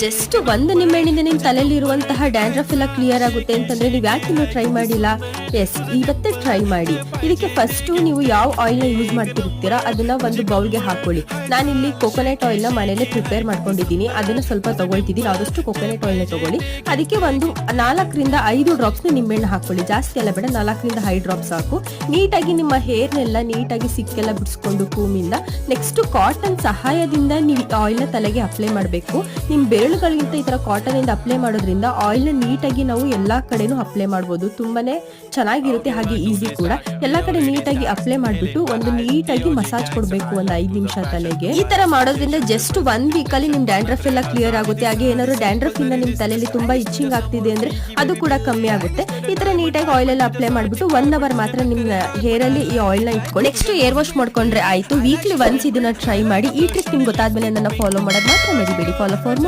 Just ಒಂದು ನಿಂಬೆಹಣ್ಣಿಂದ ನಿಮ್ ತಲೆಯಲ್ಲಿ ಇರುವಂತಹ ಡ್ಯಾಂಡ್ರಫ್ ಎಲ್ಲ ಕ್ಲಿಯರ್ ಆಗುತ್ತೆ ಅಂತಂದ್ರೆ ನೀವು ಯಾಕೆ ಇನ್ನೂ ಟ್ರೈ ಮಾಡಿಲ್ಲ? ಎಸ್, ಇವತ್ತೇ ಟ್ರೈ ಮಾಡಿ. ಇದಕ್ಕೆ ಫಸ್ಟ್ ನೀವು ಯಾವ ಆಯಿಲ್ ನ ಯೂಸ್ ಮಾಡ್ತಿರ್ತೀರಾ ಅದನ್ನ ಒಂದು ಬೌಲ್ಗೆ ಹಾಕೊಳ್ಳಿ. ನಾನಿಲ್ಲಿ ಕೋಕೋನಟ್ ಆಯಿಲ್ ನ ಮನೇಲೆ ಪ್ರಿಪೇರ್ ಮಾಡ್ಕೊಂಡಿದ್ದೀನಿ, ಅದನ್ನ ಸ್ವಲ್ಪ ತಗೊಳ್ತಿದ್ದೀನಿ. ಆದಷ್ಟು ಕೋಕೋನಟ್ ಆಯಿಲ್ ನ ತಗೊಳ್ಳಿ. ಅದಕ್ಕೆ ಒಂದು 4ರಿಂದ 5 ಡ್ರಾಪ್ಸ್ ನಿಂಬೆಹಣ್ಣು ಹಾಕೊಳ್ಳಿ. ಜಾಸ್ತಿ ಎಲ್ಲ ಬೇಡ, 4ರಿಂದ 5 ಡ್ರಾಪ್ಸ್ ಸಾಕು. ನೀಟಾಗಿ ನಿಮ್ಮ ಹೇರ್ನೆಲ್ಲ ನೀಟಾಗಿ ಸಿಕ್ಕೆಲ್ಲ ಬಿಡಿಸ್ಕೊಂಡು ಕೂಮಿಂದ ನೆಕ್ಸ್ಟ್ ಕಾಟನ್ ಸಹಾಯದಿಂದ ನೀವು ಆಯಿಲ್ ನ ತಲೆಗೆ ಅಪ್ಲೈ ಮಾಡಬೇಕು. ನಿಮ್ ಬೆರಳುಗಳಿಗಿಂತ ಈ ತರ ಕಾಟನ್ ಇಂದ ಅಪ್ಲೈ ಮಾಡೋದ್ರಿಂದ ಆಯಿಲ್ ನ ನೀಟಾಗಿ ನಾವು ಎಲ್ಲಾ ಕಡೆನೂ ಅಪ್ಲೈ ಮಾಡಬಹುದು. ತುಂಬಾನೇ ಚೆನ್ನಾಗಿರುತ್ತೆ, ಹಾಗೆ ಈಸಿ ಕೂಡ. ಎಲ್ಲಾ ಕಡೆ ನೀಟಾಗಿ ಅಪ್ಲೈ ಮಾಡ್ಬಿಟ್ಟು ಒಂದು ನೀಟಾಗಿ ಮಸಾಜ್ ಕೊಡ್ಬೇಕು ಒಂದು 5 ನಿಮಿಷ ತಲೆಗೆ. ಈ ತರ ಮಾಡೋದ್ರಿಂದ ಜಸ್ಟ್ 1 ವೀಕ್ ಅಲ್ಲಿ ನಿಮ್ ಡ್ಯಾಂಡ್ರಫ್ ಎಲ್ಲ ಕ್ಲಿಯರ್ ಆಗುತ್ತೆ. ಹಾಗೆ ಏನಾದ್ರು ಡ್ಯಾಂಡ್ರಫ್ ಇಂದ ನಿಮ್ ತಲೆಯಲ್ಲಿ ತುಂಬಾ ಇಚ್ಚಿಂಗ್ ಆಗ್ತಿದೆ ಅಂದ್ರೆ ಅದು ಕೂಡ ಕಮ್ಮಿ ಆಗುತ್ತೆ. ಈ ತರ ನೀಟಾಗಿ ಆಯಿಲ್ ಎಲ್ಲ ಅಪ್ಲೈ ಮಾಡ್ಬಿಟ್ಟು 1 ಅವರ್ ಮಾತ್ರ ನಿಮ್ ಹೇರ್ ಅಲ್ಲಿ ಈ ಆಯಿಲ್ ನ ಇಟ್ಕೊಂಡು ನೆಕ್ಸ್ಟ್ ಏರ್ ವಾಶ್ ಮಾಡ್ಕೊಂಡ್ರೆ ಆಯ್ತು. ವೀಕ್ಲಿ ಒನ್ಸ್ ಇದನ್ನ ಟ್ರೈ ಮಾಡಿ. ಈ ಟ್ರಿಕ್ ನಿಮ್ಗೆ ಗೊತ್ತಾದ್ಮೇಲೆ ನನ್ನ ಫಾಲೋ ಮಾಡೋದು ಮಾತ್ರ ಮರಿಬೇಡಿ. Follow for